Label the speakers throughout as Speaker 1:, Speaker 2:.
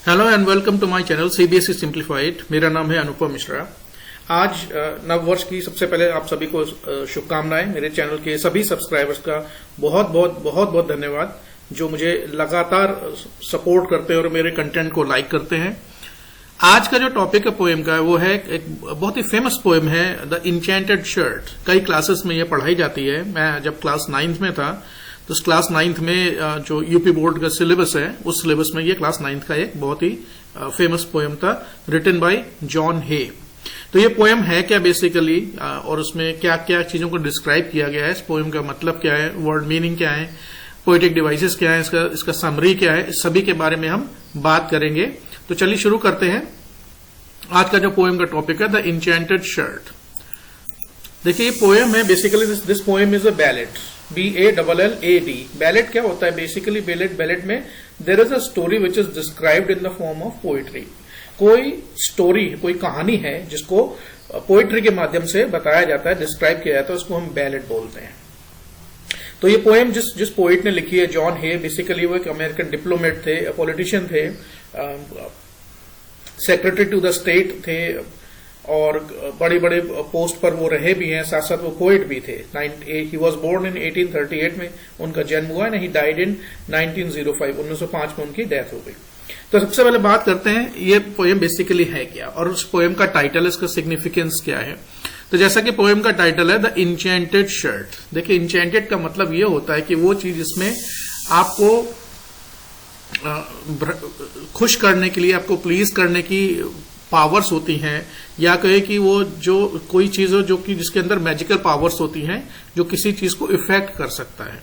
Speaker 1: Hello and welcome to my channel CBSE simplified. मेरा नाम है अनुपम मिश्रा। आज नव वर्ष की सबसे पहले आप सभी को शुभकामनाएं। मेरे चैनल के सभी सब्सक्राइबर्स का बहुत बहुत धन्यवाद जो मुझे लगातार सपोर्ट करते हैं और मेरे कंटेंट को लाइक करते हैं। आज का जो टॉपिक है पोएम का वो है एक बहुत ही फेमस पोएम है, द इंचेंटेड शर्ट। कई क्लासेस में ये पढ़ाई जाती है। मैं जब क्लास 9th में था तो उस क्लास 9th में जो यूपी बोर्ड का सिलेबस है उस सिलेबस में ये क्लास 9th का एक बहुत ही फेमस पोएम था, रिटन बाय जॉन हे। तो ये पोएम है क्या बेसिकली, और उसमें क्या क्या चीजों को डिस्क्राइब किया गया है, इस पोएम का मतलब क्या है, वर्ड मीनिंग क्या है, पोएटिक डिवाइसेस क्या है, इसका समरी क्या है, इस सभी के बारे में हम बात करेंगे। तो चलिए शुरू करते हैं। आज का जो पोएम का टॉपिक है द इंचेंटेड शर्ट। देखिए ये पोएम है basically, this poem is a ballad, BALLAD। Ballad क्या होता है बेसिकली? बैलेड में there is a story which is described in the form of poetry. कोई स्टोरी, कोई कहानी है जिसको पोएट्री के माध्यम से बताया जाता है, डिस्क्राइब किया जाता है, उसको हम बैलेड बोलते हैं। तो ये पोएम जिस पोएट ने लिखी है, जॉन हे, बेसिकली वो एक अमेरिकन डिप्लोमेट थे, पॉलिटिशियन थे, सेक्रेटरी टू द स्टेट थे और बड़े बड़े पोस्ट पर वो रहे भी हैं, साथ साथ वो पोएट भी थे। ही वॉज बोर्न इन 1838 में उनका जन्म हुआ है, ही डाइड इन 1905, 1905 में उनकी डेथ हो गई। तो सबसे पहले बात करते हैं ये पोएम बेसिकली है क्या और उस पोएम का टाइटल, इसका सिग्निफिकेंस क्या है। तो जैसा कि पोएम का टाइटल है द इंचेंटेड शर्ट। देखिए इंचेंटेड का मतलब ये होता है कि वो चीज जिसमें आपको खुश करने के लिए, आपको प्लीज करने की पावर्स होती हैं, या कहे कि वो जो कोई चीज हो जो कि जिसके अंदर मैजिकल पावर्स होती हैं, जो किसी चीज को इफेक्ट कर सकता है।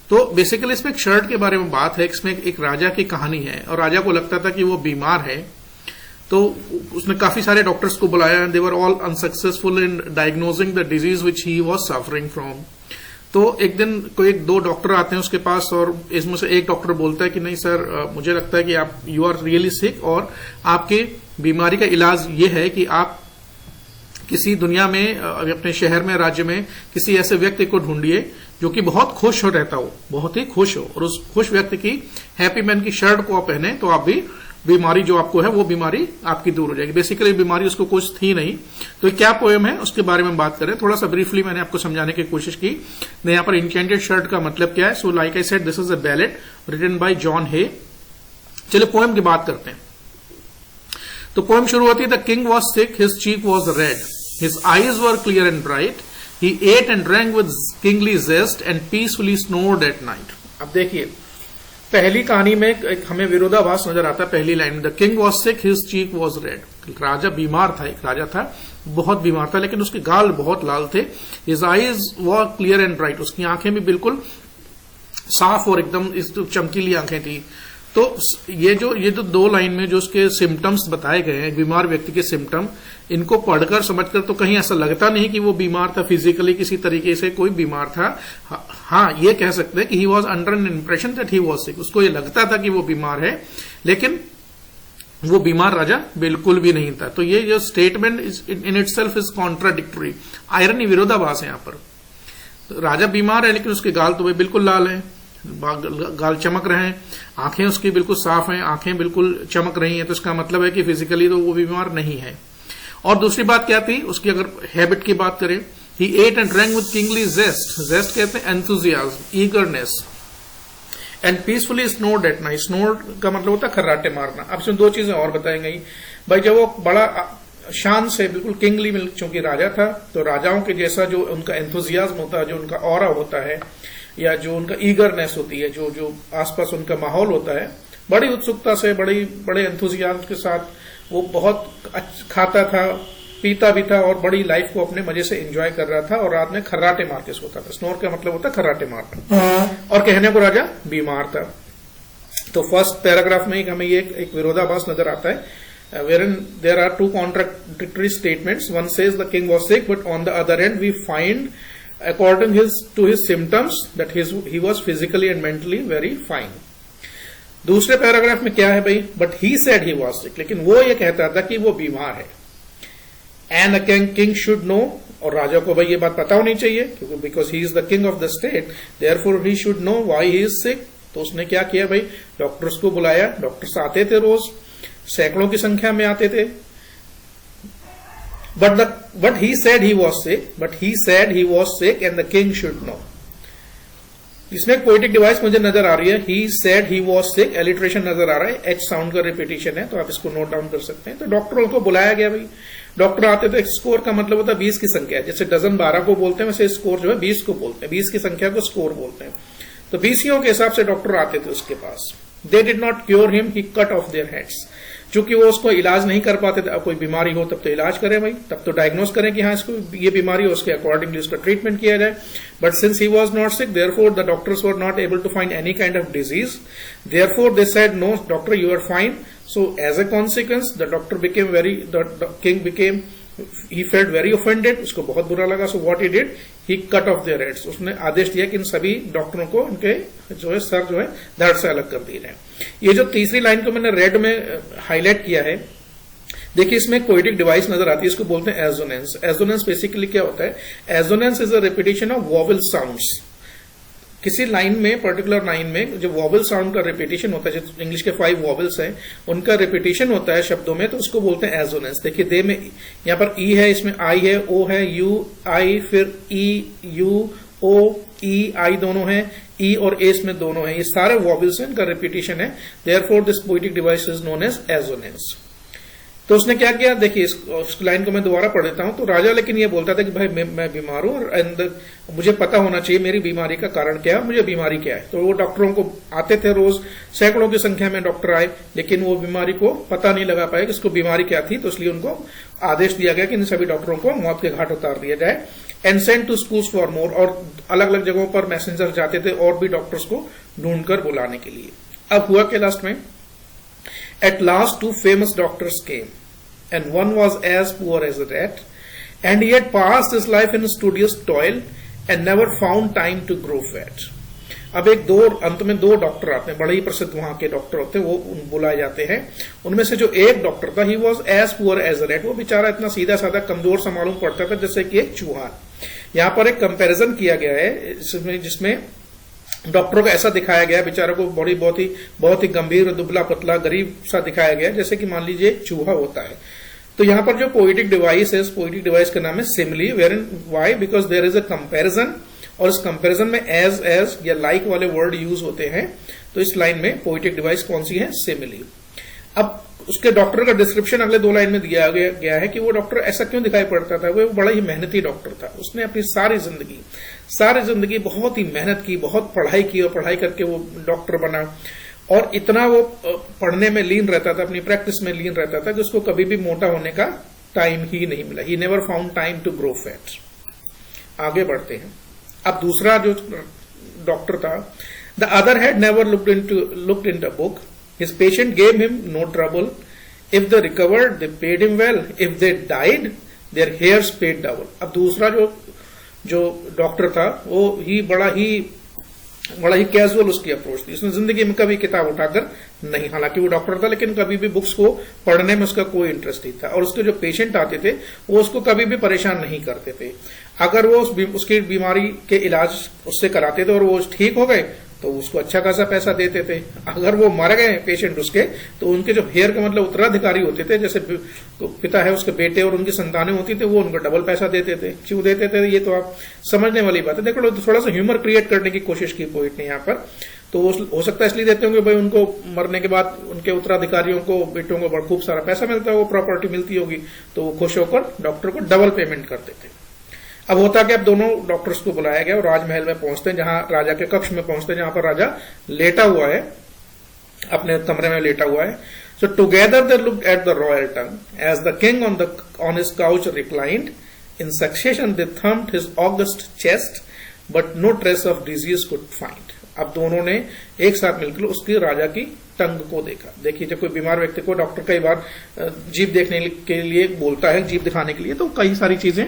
Speaker 1: तो बेसिकली इसमें एक शर्ट के बारे में बात है। इसमें एक राजा की कहानी है और राजा को लगता था कि वो बीमार है, तो उसने काफी सारे डॉक्टर्स को बुलाया। They were all unsuccessful in diagnosing the disease which he was suffering from. तो एक दिन कोई 2 डॉक्टर आते हैं उसके पास और इसमें से एक डॉक्टर बोलता है कि नहीं सर, मुझे लगता है कि आप यू आर रियली सिक और आपकी बीमारी का इलाज ये है कि आप किसी दुनिया में, अपने शहर में, राज्य में किसी ऐसे व्यक्ति को ढूंढिए जो कि बहुत खुश हो रहता हो, बहुत ही खुश हो, और उस खुश व्यक्ति की, हैप्पी मैन की शर्ट को आप पहने तो आप भी बीमारी जो आपको है वो बीमारी आपकी दूर हो जाएगी। बेसिकली बीमारी उसको कुछ थी नहीं। तो क्या पोएम है उसके बारे में बात करें। थोड़ा सा ब्रीफली मैंने आपको समझाने की कोशिश की। यहाँ पर इंचेंटेड शर्ट का मतलब क्या है। So like I said, this is a ballad written by John Hay. चलिए पोएम की बात करते हैं। तो पोएम शुरू होती है, the king was sick, his cheek was red, his eyes were clear and bright, he ate and drank with kingly zest and peacefully snored at night. अब देखिए पहली कहानी में एक हमें विरोधाभास नजर आता है। पहली लाइन में the king was sick, his cheek was red. राजा बीमार था, एक राजा था, बहुत बीमार था, लेकिन उसके गाल बहुत लाल थे। His eyes were clear and bright, उसकी आंखें भी बिल्कुल साफ और एकदम चमकीली आंखें थी। तो ये जो 2 लाइन में जो उसके सिम्टम्स बताए गए हैं, बीमार व्यक्ति के सिम्टम, इनको पढ़कर समझकर तो कहीं ऐसा लगता नहीं कि वो बीमार था, फिजिकली किसी तरीके से कोई बीमार था। हाँ, ये कह सकते हैं कि he was under N impression that he was sick. उसको ये लगता था कि वो बीमार है, लेकिन वो बीमार राजा बिल्कुल भी नहीं था। तो ये जो statement in itself is contradictory, irony, विरोधाभास है यहाँ पर। तो राजा बीमार है लेकिन उसके गाल तो वे बिल्कुल लाल हैं, गाल चमक रहे हैं, आंखें उसकी बिल्कुल साफ हैं, आंखें बिल्कुल चमक रही हैं, तो इसका मतलब है कि फिजिकली तो वो बीमार नहीं है। और दूसरी बात क्या थी उसकी, अगर हैबिट की बात करें, he ate and drank with kingly zest. Zest कहते हैं enthusiasm, eagerness, and peacefully snored at night. Snored का मतलब होता है खर्राटे मारना। अब इसमें 2 चीजें और बताई गई भाई। जब वो बड़ा शान से, बिल्कुल किंगली, चूंकि राजा था, तो राजाओं के जैसा जो उनका एंथुजियाज्म होता है, जो उनका ऑरा होता है, या जो उनका ईगरनेस होती है, जो आसपास उनका माहौल होता है, बड़ी उत्सुकता से, बड़े एंथुजियाज्म के साथ वो बहुत खाता था, पीता भी था और बड़ी लाइफ को अपने मजे से एंजॉय कर रहा था, और रात में खर्राटे मार के सोता था। स्नोर का मतलब होता है खर्राटे मारना, और कहने को राजा बीमार था। तो फर्स्ट पैराग्राफ में हमें ये एक विरोधाभास नजर आता है, wherein there are 2 contradictory statements. One says the king was sick, but on the other end we find, according to his symptoms, that he was physically and mentally very fine. दूसरे paragraph में क्या है भाई, but he said he was sick, लेकिन वो ये कहता था कि वो बीमार है। And a king should know, और राजा को भाई ये बात पता होनी चाहिए, क्योंकि because he is the king of the state, therefore he should know why he is sick तो उसने क्या किया भाई, डॉक्टर्स को बुलाया। डॉक्टर्स आते थे रोज, सैकड़ों की संख्या में आते थे। But he said he was sick and the king should know. इसमें एक पोएटिक डिवाइस मुझे नजर आ रही है, he said he was sick, alliteration नजर आ रहा है, एच साउंड का रिपीटिशन है, तो आप इसको नोट डाउन कर सकते हैं। तो डॉक्टरों को बुलाया गया भाई, डॉक्टर आते थे। स्कोर का मतलब होता है 20 की संख्या, जैसे डजन 12 को बोलते हैं वैसे स्कोर जो है 20 को बोलते हैं, 20 की संख्या को स्कोर बोलते हैं। तो 20 के हिसाब से डॉक्टर आते थे उसके पास। They did not cure him, he cut off their heads. चूंकि वो उसको इलाज नहीं कर पाते थे, अब कोई बीमारी हो तब तो इलाज करें भाई, तब तो डायग्नोज करें कि हाँ इसको ये बीमारी हो, उसके अकॉर्डिंगली उसका ट्रीटमेंट किया जाए। But since he was not sick, therefore the doctors were not able to find any kind of disease, therefore they said no doctor you are fine. So as a consequence the king became he felt very offended, उसको बहुत बुरा लगा। So what he did, he cut off their heads। उसने आदेश दिया कि इन सभी डॉक्टरों को उनके जो है सर जो है धड़ से अलग कर दिए जाए। ये जो तीसरी लाइन को मैंने रेड में हाईलाइट किया है, देखिए इसमें एक पोएटिक डिवाइस नजर आती है, इसको बोलते हैं एजोनेंस। एजोनेंस बेसिकली क्या होता है, assonance is a repetition of vowel sounds. किसी लाइन में, पर्टिकुलर लाइन में जो वॉवल साउंड का रिपीटिशन होता है, जो इंग्लिश के 5 वॉवल्स हैं उनका रिपीटिशन होता है शब्दों में, तो उसको बोलते हैं एजोनेंस। देखिए दे में यहां पर ई है, इसमें आई है, ओ है, यू आई, फिर ई यू ओ ई आई दोनों हैं, ई और ए इसमें दोनों हैं, ये सारे वॉवल्स हैं, इनका रिपीटिशन है। Therefore this poetic device is known as assonance. तो उसने क्या किया, देखिए इस लाइन को मैं दोबारा पढ़ देता हूं। तो राजा लेकिन ये बोलता था कि भाई मैं बीमार हूं और मुझे पता होना चाहिए मेरी बीमारी का कारण क्या है, मुझे बीमारी क्या है। तो वो डॉक्टरों को आते थे रोज, सैकड़ों की संख्या में डॉक्टर आए, लेकिन वो बीमारी को पता नहीं लगा पाए कि इसको बीमारी क्या थी। तो इसलिए उनको आदेश दिया गया कि इन सभी डॉक्टरों को मौत के घाट उतार दिया जाए। And send to schools for more, और अलग अलग जगहों पर मैसेंजर जाते थे और भी डॉक्टर्स को ढूंढकर बुलाने के लिए। अब हुआ के लास्ट में, at last 2 famous doctors came, and one was as poor as a rat, and he had passed his life in studious toil and never found time to grow fat. अब अंत में 2 डॉक्टर आते हैं, बड़े ही प्रसिद्ध वहां के डॉक्टर होते हैं, वो बुलाए जाते हैं। उनमें से जो एक डॉक्टर था, he was as poor as a rat, वो बेचारा इतना सीधा साधा कमजोर सा मालूम पड़ता था जैसे कि एक चूहा। यहां पर एक कंपैरिजन किया गया है जिसमें डॉक्टरों को ऐसा दिखाया गया, बेचारे को बॉडी बहुत ही गंभीर, दुबला पतला, गरीब सा दिखाया गया, जैसे कि मान लीजिए एक चूहा होता है। तो यहां पर जो पोएटिक डिवाइस है, इस पोएटिक डिवाइस का नाम है simile, where in why, because there is a comparison, और इस कंपैरिजन में एज या लाइक वाले वर्ड यूज होते हैं। तो इस लाइन में पोएटिक डिवाइस कौन सी है, सिमिली। अब उसके डॉक्टर का डिस्क्रिप्शन अगले 2 लाइन में दिया गया है कि वो डॉक्टर ऐसा क्यों दिखाई पड़ता था। वो बड़ा ही मेहनती डॉक्टर था, उसने अपनी सारी जिंदगी बहुत ही मेहनत की, बहुत पढ़ाई की, और पढ़ाई करके वो डॉक्टर बना, और इतना वो पढ़ने में लीन रहता था, अपनी प्रैक्टिस में लीन रहता था कि उसको कभी भी मोटा होने का टाइम ही नहीं मिला। He never found time to grow fat. आगे बढ़ते हैं। अब दूसरा जो डॉक्टर था, the other had never looked into book, his patient gave him no trouble, if they recovered they paid him well, if they died their hairs paid double। अब दूसरा जो डॉक्टर था, वो बड़ा ही कैजुअल उसकी अप्रोच थी, उसने जिंदगी में कभी किताब उठाकर नहीं, हालांकि वो डॉक्टर था लेकिन कभी भी बुक्स को पढ़ने में उसका कोई इंटरेस्ट नहीं था। और उसके जो पेशेंट आते थे वो उसको कभी भी परेशान नहीं करते थे। अगर वो उसकी बीमारी के इलाज उससे कराते थे और वो ठीक हो गए तो उसको अच्छा खासा पैसा देते थे। अगर वो मर गए पेशेंट उसके, तो उनके जो हेयर का मतलब उत्तराधिकारी होते थे, जैसे पिता है उसके बेटे और उनकी संतानें होती थी, वो उनको डबल पैसा देते थे। क्यों देते थे, ये तो आप समझने वाली बात है। देखो थोड़ा सा ह्यूमर क्रिएट करने की कोशिश की पोइट ने यहाँ पर। तो हो सकता है इसलिए देते होंगे भाई उनको मरने के बाद उनके उत्तराधिकारियों को, बेटों को बड़ा खूब सारा पैसा मिलता है, वो प्रॉपर्टी मिलती होगी, तो वो खुश होकर डॉक्टर को डबल पेमेंट करते थे। अब होता कि अब दोनों डॉक्टर्स को बुलाया गया और राजमहल में पहुंचते हैं, जहां राजा के कक्ष में पहुंचते हैं, जहां पर राजा लेटा हुआ है, अपने कमरे में लेटा हुआ है। So together they looked at the royal tongue as the king on his couch reclined, in succession they thumped his august chest but no trace of disease could find. अब दोनों ने एक साथ मिलकर उसकी राजा की टंग को देखा। देखिए जब कोई बीमार व्यक्ति को डॉक्टर कई बार जीभ देखने के लिए बोलता है, जीभ दिखाने के लिए, तो कई सारी चीजें,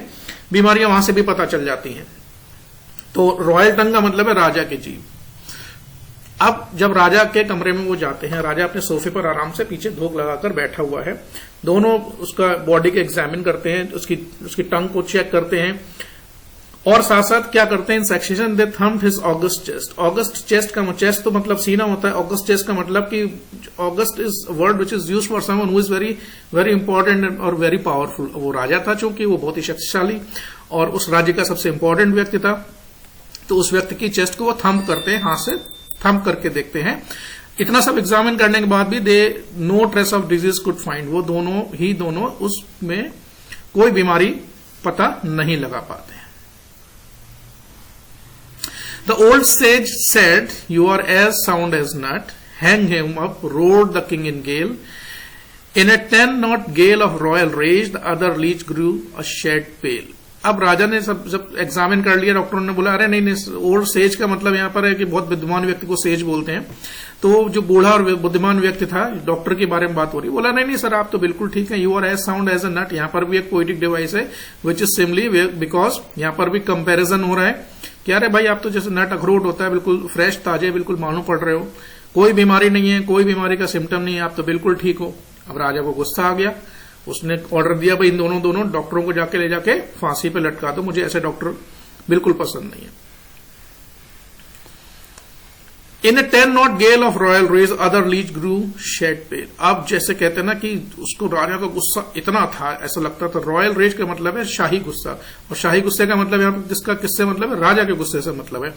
Speaker 1: बीमारियां वहां से भी पता चल जाती हैं। तो रॉयल टंग का मतलब है राजा की जीभ। अब जब राजा के कमरे में वो जाते हैं, राजा अपने सोफे पर आराम से पीछे धोख लगाकर बैठा हुआ है, दोनों उसका बॉडी के एग्जामिन करते हैं, उसकी टंग को चेक करते हैं, और साथ साथ क्या करते हैं इन सक्सेशन, दे thump his august chest. August chest का चेस्ट तो मतलब सीना होता है, ऑगस्ट चेस्ट का मतलब कि August is word which is used for someone who is very very important और वेरी पावरफुल। वो राजा था चूंकि वो बहुत ही शक्तिशाली और उस राज्य का सबसे इंपॉर्टेंट व्यक्ति था, तो उस व्यक्ति की चेस्ट को वो थम्प करते हैं, हाथ से थम्प करके देखते हैं। इतना सब एग्जामिन करने के बाद भी they know trace of disease could find, वो दोनों उसमें कोई बीमारी पता नहीं लगा पाते। The old sage said, "You are as sound as nut. Hang him up," roared the king in gale. In a 10-knot gale of royal rage, the other leech grew a shed pale. अब राजा ने जब examine कर लिया, डॉक्टरों ने बोला अरे नहीं, ओल्ड सेज का मतलब यहां पर है कि बहुत बुद्धिमान व्यक्ति को सेज बोलते हैं। तो जो बूढ़ा और बुद्धिमान व्यक्ति था, डॉक्टर के बारे में बात हो रही, बोला नहीं सर आप तो बिल्कुल ठीक है, you are as sound as a nut. यहां पर भी एक पोएटिक डिवाइस है विच इज सिमली, बिकॉज यहां पर भी कंपेरिजन हो रहा है कि अरे भाई आप तो जैसे नट अखरोट होता है, बिल्कुल फ्रेश ताजे, बिल्कुल मालूम पड़ रहे हो, कोई बीमारी नहीं है, कोई बीमारी का सिम्टम नहीं है, आप तो बिल्कुल ठीक हो। अब राजा को गुस्सा आ गया, उसने ऑर्डर दिया भाई इन दोनों डॉक्टरों को जाके ले जाके फांसी पे लटका दो, मुझे ऐसे डॉक्टर बिल्कुल पसंद नहीं है। इन ए 10-knot gale of royal rage, other leech grew shed pale. अब जैसे कहते हैं ना कि उसको राजा का गुस्सा इतना था, ऐसा लगता था। रॉयल रेज का मतलब है शाही गुस्सा, और शाही गुस्से का मतलब यहाँ जिसका किससे मतलब है, राजा के गुस्से से मतलब है।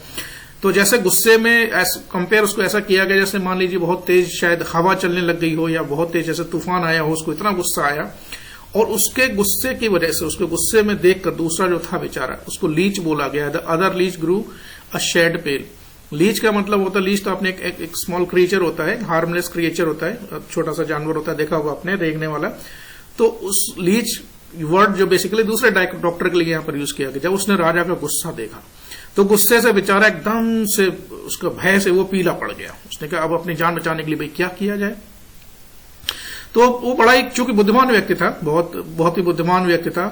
Speaker 1: तो जैसे गुस्से में कंपेयर उसको ऐसा किया गया जैसे मान लीजिए बहुत तेज शायद हवा चलने लग गई हो, या बहुत तेज जैसे तूफान आया हो, उसको इतना गुस्सा आया, और उसके गुस्से की वजह से, उसके गुस्से में देखकर दूसरा जो था बेचारा, उसको लीच बोला गया। The other leech grew a shade pale. Leech का मतलब होता है, लीच तो आपने एक स्मॉल क्रिएचर होता है, हार्मलेस क्रिएचर होता है, छोटा सा जानवर होता है, देखा होगा आपने, रेंगने वाला। तो उस लीच वर्ड जो बेसिकली दूसरे डॉक्टर के लिए यहां पर यूज किया गया। जब उसने राजा का गुस्सा देखा तो गुस्से से बेचारा एकदम से, उसका भय से वो पीला पड़ गया। उसने कहा अब अपनी जान बचाने के लिए भाई क्या किया जाए। तो वो बड़ा ही चूंकि बुद्धिमान व्यक्ति था, बहुत ही बुद्धिमान व्यक्ति था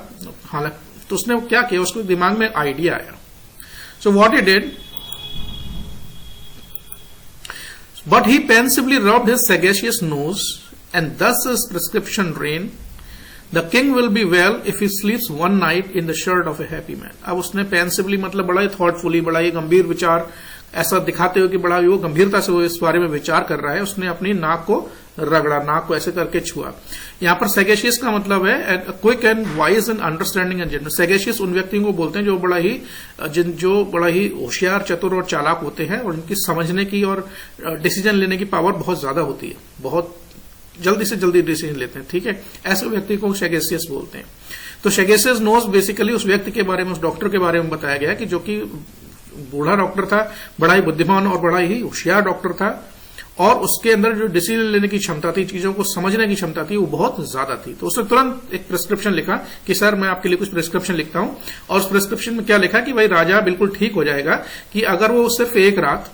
Speaker 1: हालांकि, तो उसने क्या किया, उसको दिमाग में आइडिया आया। So what he did, but he pensively rubbed his sagacious nose, and thus his prescription ran, "The king will be well if he sleeps one night in the shirt of a happy man." अब उसने pensively मतलब बड़ा ही thoughtfully, बड़ा ही गंभीर विचार ऐसा दिखाते हुए कि बड़ा ही वो गंभीरता से वो इस बारे में विचार कर रहा है, उसने अपनी नाक को रगड़ा, नाक को ऐसे करके छुआ। यहां पर सैगेशियस का मतलब है quick and wise and understanding and genuine. Sagacious उन व्यक्तियों को बोलते हैं जो बड़ा ही होशियार, चतुर और चालाक होते हैं, और उनकी समझने की और डिसीजन लेने की पावर बहुत ज्यादा होती है, बहुत जल्दी से जल्दी डिसीजन लेते हैं, ठीक है। ऐसे व्यक्ति को सैगेशियस बोलते हैं। तो सैगेशियस नोज बेसिकली उस व्यक्ति के बारे में, उस डॉक्टर के बारे में बताया गया कि जो कि बूढ़ा डॉक्टर था, बड़ा ही बुद्धिमान और बड़ा ही होशियार डॉक्टर था, और उसके अंदर जो डिसीजन लेने की क्षमता थी, चीजों को समझने की क्षमता थी, वो बहुत ज्यादा थी। तो उसने तुरंत एक प्रिस्क्रिप्शन लिखा कि सर मैं आपके लिए कुछ प्रिस्क्रिप्शन लिखता हूं। और उस प्रिस्क्रिप्शन में क्या लिखा कि भाई राजा बिल्कुल ठीक हो जाएगा कि अगर वो सिर्फ एक रात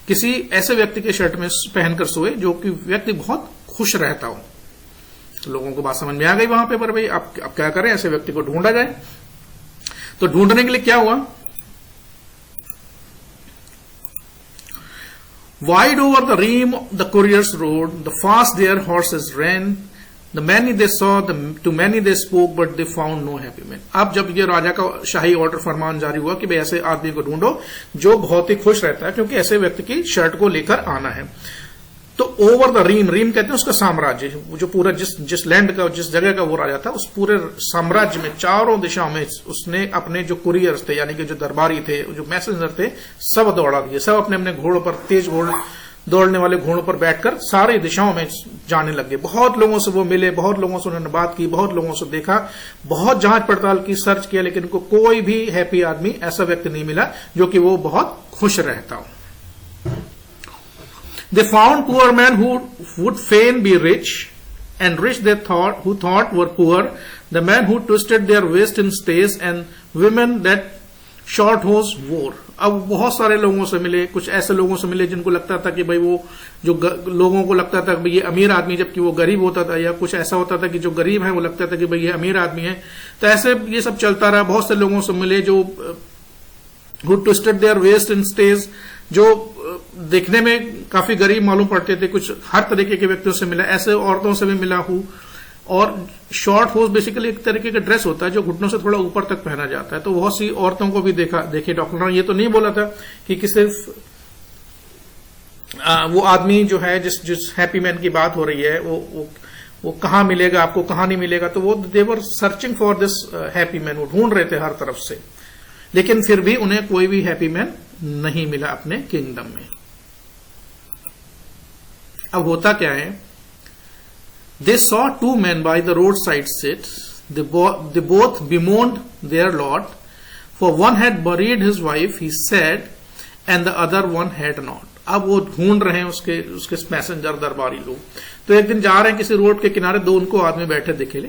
Speaker 1: किसी ऐसे व्यक्ति के शर्ट में पहनकर सोए जो कि व्यक्ति बहुत खुश रहता हो। तो लोगों को बात समझ में आ गई वहां पे, पर भाई अब क्या करें, ऐसे व्यक्ति को ढूंढा जाए। तो ढूंढने के लिए क्या हुआ, wide over the ream the couriers rode, the fast their horses ran, the many they saw, to many they spoke, but they found no happy man. अब जब ये राजा का शाही ऑर्डर फरमान जारी हुआ कि भाई ऐसे आदमी को ढूंढो जो बहुत ही खुश रहता है, क्योंकि ऐसे व्यक्ति की शर्ट को लेकर आना है। तो ओवर द रीम, रीम कहते हैं उसका साम्राज्य, जो पूरा जिस लैंड का, जिस जगह का वो राजा था, उस पूरे साम्राज्य में चारों दिशाओं में उसने अपने जो कुरियर्स थे, यानी कि जो दरबारी थे, जो मैसेंजर थे, सब दौड़ा दिए। सब अपने अपने घोड़ों पर, तेज दौड़ने वाले घोड़ों पर बैठकर सारी दिशाओं में जाने लगे। बहुत लोगों से वो मिले, बहुत लोगों से उन्होंने बात की, बहुत लोगों से देखा, बहुत जांच पड़ताल की, सर्च किया, लेकिन उनको कोई भी हैप्पी आदमी, ऐसा व्यक्ति नहीं मिला जो कि वो बहुत खुश रहता हो। They found poor men who would fain be rich, and rich who thought were poor, the men who twisted their waist in stays, and women that short hose wore. अब बहुत सारे लोगों से मिले, कुछ ऐसे लोगों से मिले जिनको लगता था कि भाई वो जो लोगों को लगता था कि ये अमीर आदमी, जबकि वो गरीब होता था, या कुछ ऐसा होता था कि जो गरीब है वो लगता था कि भाई ये अमीर आदमी है। तो ऐसे ये सब चलता रहा। बहुत से लोगों से मिले जो who twisted their waist in stays, जो देखने में काफी गरीब मालूम पड़ते थे, कुछ हर तरीके के व्यक्तियों से मिला। ऐसे औरतों से भी मिला और शॉर्ट होस बेसिकली एक तरीके का ड्रेस होता है जो घुटनों से थोड़ा ऊपर तक पहना जाता है। तो बहुत सी औरतों को भी देखिए डॉक्टर ने ये तो नहीं बोला था कि सिर्फ वो आदमी जो है जिस हैप्पी मैन की बात हो रही है वो कहां मिलेगा आपको, कहां नहीं मिलेगा। तो वो they were searching for this happy man, वो ढूंढ रहे थे हर तरफ से, लेकिन फिर भी उन्हें कोई भी हैप्पी मैन नहीं मिला अपने किंगडम में। अब होता क्या है, they saw two man by the road side sit, they both bemoaned their lot, for one had buried his wife, he said, and the other one had not. अब वो ढूंढ रहे हैं उसके मैसेंजर दरबारी लोग। तो एक दिन जा रहे हैं किसी रोड के किनारे, दो उनको आदमी बैठे दिखेले,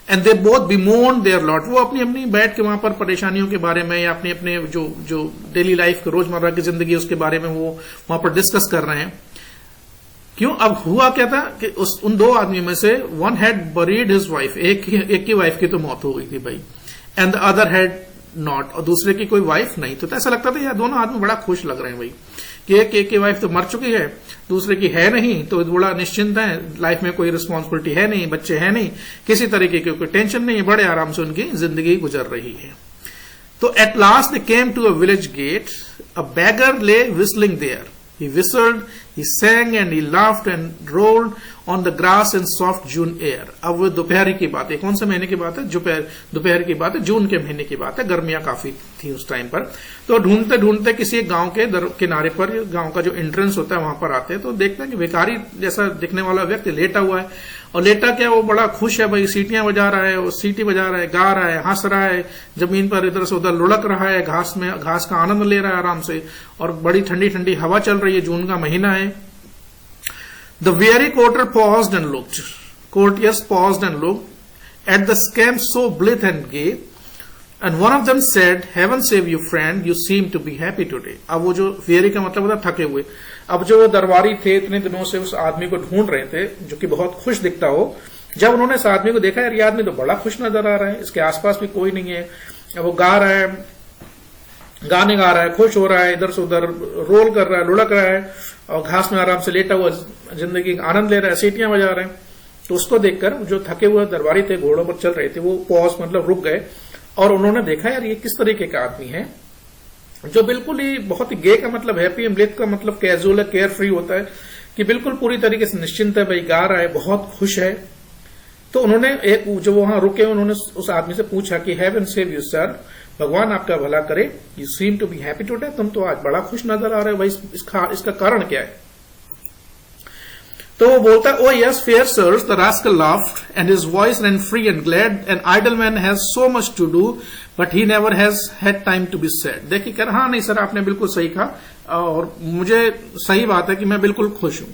Speaker 1: and they both bemoaned their lot, वो अपनी अपनी बैठ के वहां पर परेशानियों के बारे में या अपने अपने जो डेली लाइफ के रोजमर्रा की जिंदगी उसके बारे में वो वहां पर डिस्कस कर रहे हैं। क्यों? अब हुआ क्या था कि उन दो आदमी में से one had buried his wife, एक की वाइफ की तो मौत हो गई थी भाई, and the other had not, और दूसरे की कोई वाइफ नहीं। तो ऐसा लगता था यार दोनों आदमी बड़ा खुश लग रहे हैं भाई कि एक की वाइफ तो मर चुकी है, दूसरे की है नहीं, तो बड़ा निश्चिंत है, लाइफ में कोई रिस्पॉन्सिबिलिटी है नहीं, बच्चे हैं नहीं, किसी तरीके की कोई टेंशन नहीं है, बड़े आराम से उनकी जिंदगी गुजर रही है। तो at last they came to a village gate, a beggar lay whistling there, he whistled, he sang and he laughed and rolled on the grass in soft June air. अब वो दोपहर की बात है, कौन से महीने की बात है? दोपहर की बात है, जून के महीने की बात है, गर्मियां काफी थी उस टाइम पर। तो ढूंढते ढूंढते किसी एक गांव के किनारे पर, गांव का जो एंट्रेंस होता है वहां पर आते हैं, तो देखते हैं कि भिखारी जैसा दिखने वाला व्यक्ति लेटा हुआ है, और लेटा क्या, वो बड़ा खुश है भाई, सीटियां बजा रहा है, वो सीटी बजा रहा है, गा रहा है, हंस रहा है, जमीन पर इधर से उधर लुढ़क रहा है, घास का आनंद ले रहा है आराम से, और बड़ी ठंडी ठंडी हवा चल रही है, जून का महीना है। The weary courtier paused and looked. Courtiers paused and looked at the scamp so blithe and gay, and one of them said, "Heaven save you, friend. You seem to be happy today." अब वो जो weary का मतलब होता थके हुए। अब जो दरबारी थे इतने दिनों से उस आदमी को ढूंढ रहे थे जो कि बहुत खुश दिखता हो, जब उन्होंने इस आदमी को देखा, यार ये आदमी तो बड़ा खुश नजर आ रहा है, इसके आसपास भी कोई नहीं है, वो गा रहा है, गाने गा रहा है, खुश हो रहा है, इधर से उधर रोल कर रहा है, लुढ़क रहा है, और घास में आराम से लेटा हुआ जिंदगी का आनंद ले रहा है, सीटियां बजा रहे हैं। तो उसको देखकर जो थके हुए दरबारी थे, घोड़ों पर चल रहे थे, वो पॉज मतलब रुक गए, और उन्होंने देखा यार ये किस तरीके का आदमी है, जो बिल्कुल ही बहुत ही गे का मतलब हैप्पी एंड ब्लिथ का मतलब कैजुअल है, केयर फ्री होता है, कि बिल्कुल पूरी तरीके से निश्चिंत है भाई, गा रहा है, बहुत खुश है। तो उन्होंने एक जो वहां रुके, उन्होंने उस आदमी से पूछा कि हेवन सेव यू सर, भगवान आपका भला करे, you seem to be happy today, तुम तो आज बड़ा खुश नजर आ रहे हो भाई, इसका कारण क्या है? तो वो बोलता है, oh yes fair sirs, the rascal laughed and his voice ran free and glad, an idle man has so much to do but he never has had time to be sad. देखिए कह रहा, हाँ नहीं sir आपने बिल्कुल सही कहा, और मुझे सही बात है कि मैं बिल्कुल खुश हूं।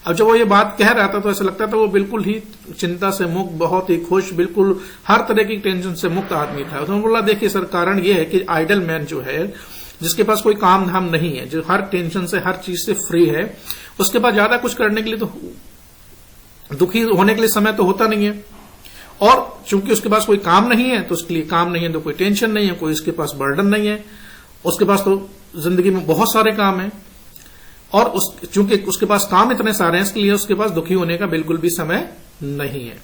Speaker 1: अब जब वो ये बात कह रहा था तो ऐसा लगता था वो बिल्कुल ही चिंता से मुक्त, बहुत ही खुश, बिल्कुल हर तरह की टेंशन से मुक्त आदमी था। तो बोला देखिए सर कारण ये है कि आइडल मैन जो है, जिसके पास कोई काम धाम नहीं है, जो हर टेंशन से हर चीज से फ्री है, उसके पास ज्यादा कुछ करने के लिए तो, दुखी होने के लिए समय तो होता नहीं है, और चूंकि उसके पास कोई काम नहीं है तो उसके लिए काम नहीं है तो कोई टेंशन नहीं है, कोई उसके पास बर्डन नहीं है, उसके पास तो जिंदगी में बहुत सारे काम है, और चूंकि उसके पास काम इतने सारे हैं इसलिए उसके पास दुखी होने का बिल्कुल भी समय नहीं है।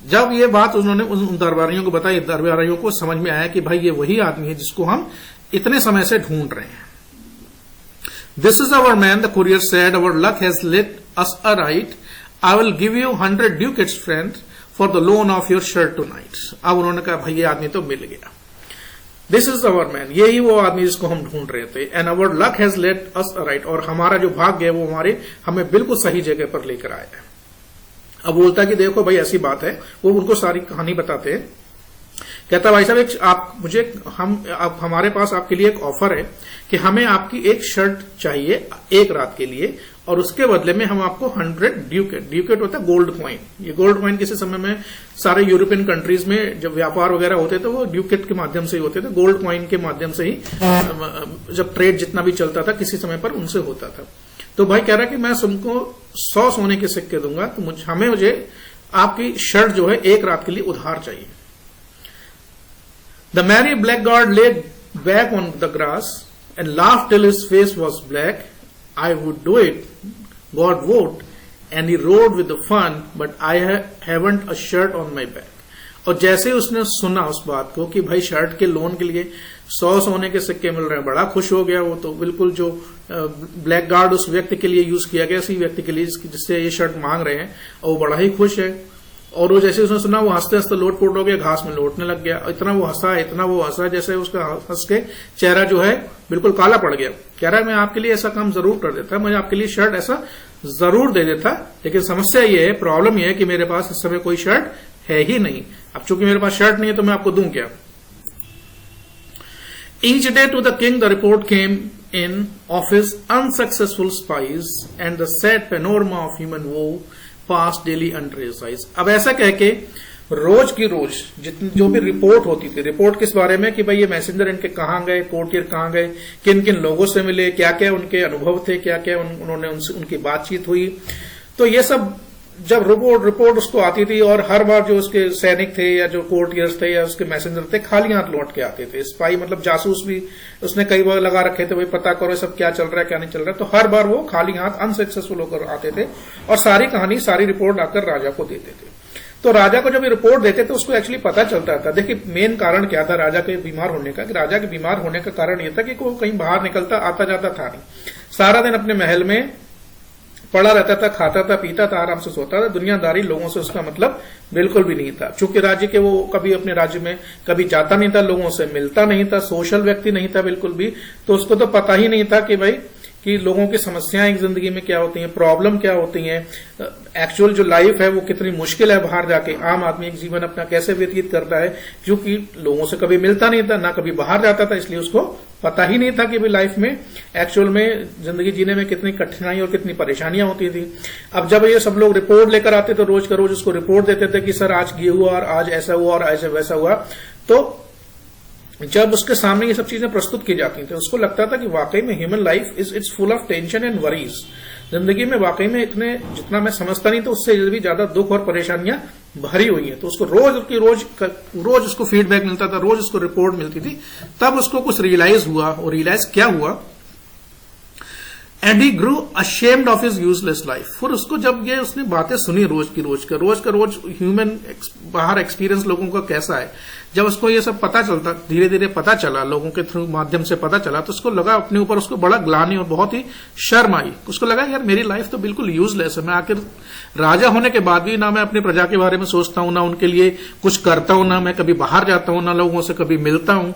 Speaker 1: जब ये बात उन्होंने उन दरबारियों को बताई, दरबारियों को समझ में आया कि भाई ये वही आदमी है जिसको हम इतने समय से ढूंढ रहे हैं। This is our man, the courier said, our luck has let us a right, I will give you 100 ducats friend for the loan of your shirt tonight. अब उन्होंने कहा भाई ये आदमी तो मिल गया, दिस इज अवर मैन, यही वो आदमी जिसको हम ढूंढ रहे थे, and our luck has let us a right, और हमारा जो भाग्य है वो हमें बिल्कुल सही जगह पर लेकर आया है। अब बोलता कि देखो भाई ऐसी बात है, वो उनको सारी कहानी बताते हैं। कहता भाई साहब हमारे पास आपके लिए एक ऑफर है कि हमें आपकी एक शर्ट चाहिए एक रात के लिए, और उसके बदले में हम आपको 100 ड्यूकेट होता है गोल्ड कॉइन। ये गोल्ड कॉइन किसी समय में सारे यूरोपियन कंट्रीज में जब व्यापार वगैरह होते थे वो ड्यूकेट के माध्यम से ही होते थे, गोल्ड कॉइन के माध्यम से ही जब ट्रेड जितना भी चलता था किसी समय पर उनसे होता था। तो भाई कह रहा है कि मैं तुमको 100 सोने के सिक्के दूंगा, तो मुझे आपकी शर्ट जो है एक रात के लिए उधार चाहिए। The merry blackguard lay back on the grass and laughed till his face was black. I would do it, God would, and he rode with the fun, but I haven't a shirt on my back. और जैसे उसने सुना उस बात को कि भाई shirt के लोन के लिए 100 सोने के सिक्के मिल रहे हैं, बड़ा खुश हो गया वो तो। बिल्कुल जो ब्लैक गार्ड उस व्यक्ति के लिए यूज किया गया, उसी व्यक्ति के लिए जिससे ये शर्ट मांग रहे हैं, और वो बड़ा ही खुश है। और वो जैसे उसने सुना, वो हंसते हंसते लोटपोट हो गया, घास में लौटने लग गया। इतना वो हंसा जैसे उसका हंस के चेहरा जो है बिल्कुल काला पड़ गया। कह रहा है मैं आपके लिए ऐसा काम जरूर कर देता, मुझे आपके लिए शर्ट ऐसा जरूर दे देता, लेकिन समस्या ये है, प्रॉब्लम ये है कि मेरे पास इस समय कोई शर्ट है ही नहीं। अब चूंकि मेरे पास शर्ट नहीं है तो मैं आपको दूं क्या। Each day to the king the report came in of his unsuccessful spies and the sad panorama of human woe passed daily under his eyes. अब ऐसा कह के रोज की रोज जितनी जो भी रिपोर्ट होती थी, रिपोर्ट किस बारे में कि भाई ये मैसेंजर इनके कहाँ गए, कोर्टियर कहाँ गए, किन किन लोगों से मिले, क्या क्या उनके अनुभव थे, क्या क्या उन्होंने उनकी बातचीत हुई। तो ये सब जब रिपोर्ट उसको आती थी, और हर बार जो उसके सैनिक थे या जो कोर्टियर्स थे या उसके मैसेंजर थे खाली हाथ लौट के आते थे। स्पाई मतलब जासूस भी उसने कई बार लगा रखे थे, भाई पता करो सब क्या चल रहा है क्या नहीं चल रहा है। तो हर बार वो खाली हाथ अनसक्सेसफुल होकर आते थे और सारी कहानी सारी रिपोर्ट आकर राजा को देते थे। तो राजा को जब ये रिपोर्ट देते थे उसको एक्चुअली पता चलता था। देखिए मेन कारण क्या था राजा के बीमार होने का, कि राजा के बीमार होने का कारण यह था कि वो कहीं बाहर निकलता आता जाता था नहीं, सारा दिन अपने महल में पड़ा रहता था, खाता था, पीता था, आराम से सोता था। दुनियादारी लोगों से उसका मतलब बिल्कुल भी नहीं था। चूंकि राज्य के वो कभी अपने राज्य में कभी जाता नहीं था, लोगों से मिलता नहीं था, सोशल व्यक्ति नहीं था बिल्कुल भी। तो उसको तो पता ही नहीं था कि भाई कि लोगों की समस्याएं जिंदगी में क्या होती हैं, प्रॉब्लम क्या होती हैं, एक्चुअल जो लाइफ है वो कितनी मुश्किल है, बाहर जाके आम आदमी एक जीवन अपना कैसे व्यतीत करता है, क्योंकि लोगों से कभी मिलता नहीं था, ना कभी बाहर जाता था, इसलिए उसको पता ही नहीं था कि भाई लाइफ में एक्चुअल में जिंदगी जीने में कितनी कठिनाई और कितनी परेशानियां होती थी। अब जब ये सब लोग रिपोर्ट लेकर आते तो रोज का रोज उसको रिपोर्ट देते थे कि सर आज ये हुआ और आज ऐसा हुआ और ऐसा वैसा हुआ। तो जब उसके सामने ये सब चीजें प्रस्तुत की जाती थी उसको लगता था कि वाकई में human life it's full of tension and worries. जिंदगी में वाकई में इतने जितना मैं समझता नहीं तो उससे भी ज्यादा दुख और परेशानियां भरी हुई है। तो उसको रोज उसको फीडबैक मिलता था, रोज उसको रिपोर्ट मिलती थी। तब उसको कुछ रियलाइज हुआ, और रियलाइज क्या हुआ, and he grew ashamed of his useless life. फिर उसको जब ये उसने बातें सुनी रोज का रोज ह्यूमन बाहर एक्सपीरियंस लोगों का कैसा है, जब उसको ये सब पता चलता, धीरे धीरे पता चला, लोगों के थ्रू माध्यम से पता चला, तो उसको लगा अपने ऊपर उसको बड़ा ग्लानि और बहुत ही शर्म आई। उसको लगा यार मेरी लाइफ तो बिल्कुल यूजलेस है, मैं आखिर राजा होने के बाद भी ना मैं अपनी प्रजा के बारे में सोचता हूं, ना उनके लिए कुछ करता हूं, ना मैं कभी बाहर जाता हूं, ना लोगों से कभी मिलता हूं,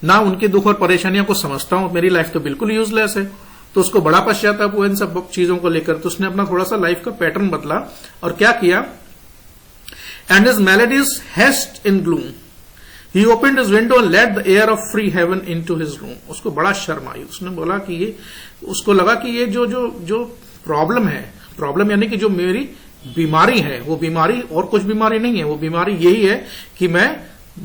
Speaker 1: ना उनके दुख और परेशानियों को समझता हूं, मेरी लाइफ तो बिल्कुल यूजलेस है। तो उसको बड़ा पश्चाताप हुआ इन सब चीजों को लेकर। तो उसने अपना थोड़ा सा लाइफ का पैटर्न बदला और क्या किया, and his melodies haste in gloom he opened his window and let the air of free heaven into his room. उसको बड़ा शर्म आई। उसने बोला कि ये, उसको लगा कि ये जो प्रॉब्लम है, प्रॉब्लम यानी कि जो मेरी बीमारी है, वो बीमारी और कुछ बीमारी नहीं है, वो बीमारी यही है कि मैं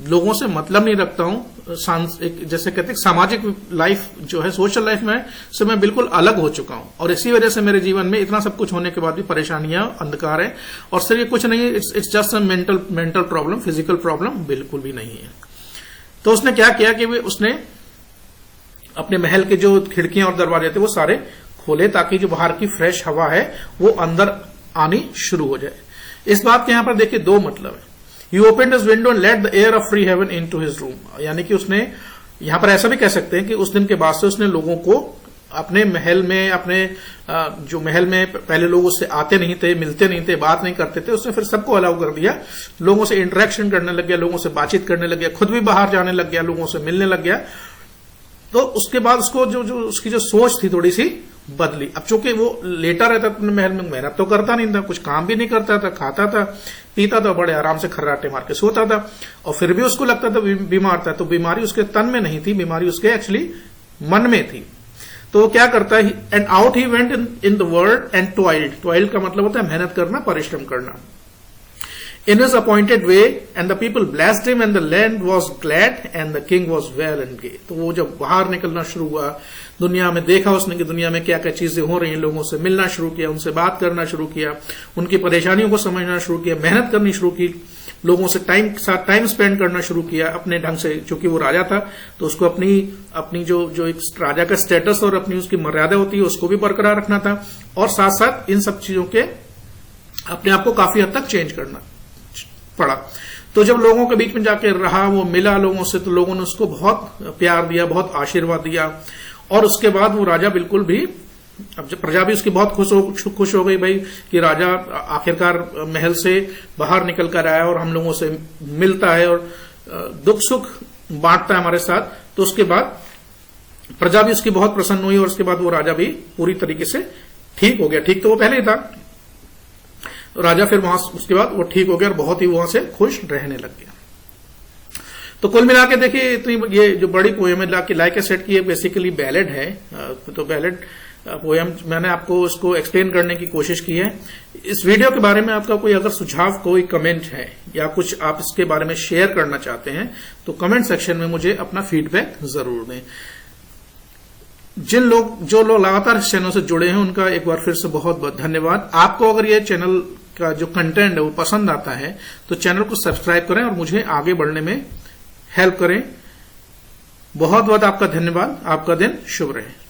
Speaker 1: लोगों से मतलब नहीं रखता हूं, जैसे कहते हैं सामाजिक लाइफ जो है, सोशल लाइफ में से मैं बिल्कुल अलग हो चुका हूं, और इसी वजह से मेरे जीवन में इतना सब कुछ होने के बाद भी परेशानियां, अंधकार है, और सिर्फ ये कुछ नहीं है, it's just a mental problem, physical problem बिल्कुल भी नहीं है। तो उसने क्या किया कि उसने अपने महल के जो खिड़कियां और दरवाजे थे वो सारे खोले ताकि जो बाहर की फ्रेश हवा है वो अंदर आनी शुरू हो जाए। इस बात के यहां पर देखिए दो मतलब है। He opened his window and let the air of free heaven into his room। यानी कि उसने, यहां पर ऐसा भी कह सकते हैं कि उस दिन के बाद से उसने लोगों को अपने महल में, अपने जो महल में पहले लोग उससे आते नहीं थे, मिलते नहीं थे, बात नहीं करते थे, उसने फिर सबको अलाउ कर दिया, लोगों से इंटरेक्शन करने लग गया, लोगों से बातचीत करने लग गया, खुद भी बाहर जाने लग गया, लोगों से मिलने लग गया। तो उसके बाद उसको जो उसकी जो सोच थी थोड़ी सी बदली। अब चूंकि वो लेटा रहता था अपने महल में, मेहनत तो करता नहीं था, कुछ काम भी नहीं करता था, खाता था, पीता था, बड़े आराम से खर्राटे मार के सोता था, और फिर भी उसको लगता था बीमार था। तो बीमारी उसके तन में नहीं थी, बीमारी उसके एक्चुअली मन में थी। तो वो क्या करता है, and out he went in the world and toiled का मतलब होता है मेहनत करना, परिश्रम करना। In his appointed way, and the people blessed him, and the land was glad, and the king was well and gay। तो वो जब बाहर निकलना शुरू हुआ, दुनिया में देखा उसने कि दुनिया में क्या क्या चीजें हो रही हैं, लोगों से मिलना शुरू किया, उनसे बात करना शुरू किया, उनकी परेशानियों को समझना शुरू किया, मेहनत करनी शुरू की, लोगों से टाइम स्पेंड करना शुरू किया अपने ढंग से। चूंकि वो राजा था तो उसको अपनी जो एक राजा का स्टेटस और अपनी उसकी मर्यादा होती है उसको भी बरकरार रखना था, और साथ साथ इन सब चीजों के अपने आप को काफी हद तक चेंज करना पड़ा। तो जब लोगों के बीच में जाके रहा, वो मिला लोगों से, तो लोगों ने उसको बहुत प्यार दिया, बहुत आशीर्वाद दिया। और उसके बाद वो राजा बिल्कुल भी, अब जब प्रजा भी उसकी बहुत खुश हो गई भाई कि राजा आखिरकार महल से बाहर निकल कर आया और हम लोगों से मिलता है और दुख सुख बांटता है हमारे साथ। तो उसके बाद प्रजा भी उसकी बहुत प्रसन्न हुई और उसके बाद वो राजा भी पूरी तरीके से ठीक हो गया। ठीक तो वो पहले ही था, राजा फिर वहां उसके बाद वो ठीक हो गया और बहुत ही वहां से खुश रहने लग गया। तो कुल मिला के देखिए, इतनी ये जो बड़ी पोएम है लाइक ए सेट की, बेसिकली बैलेड है। तो बैलेड पोएम मैंने आपको इसको एक्सप्लेन करने की कोशिश की है। इस वीडियो के बारे में आपका कोई अगर सुझाव, कोई कमेंट है या कुछ आप इसके बारे में शेयर करना चाहते हैं तो कमेंट सेक्शन में मुझे अपना फीडबैक जरूर दें। जो लोग लगातार इस चैनल से जुड़े हैं उनका एक बार फिर से बहुत बहुत धन्यवाद। आपको अगर ये चैनल का जो कंटेंट है वो पसंद आता है तो चैनल को सब्सक्राइब करें और मुझे आगे बढ़ने में हेल्प करें। बहुत बहुत आपका धन्यवाद। आपका दिन शुभ रहे।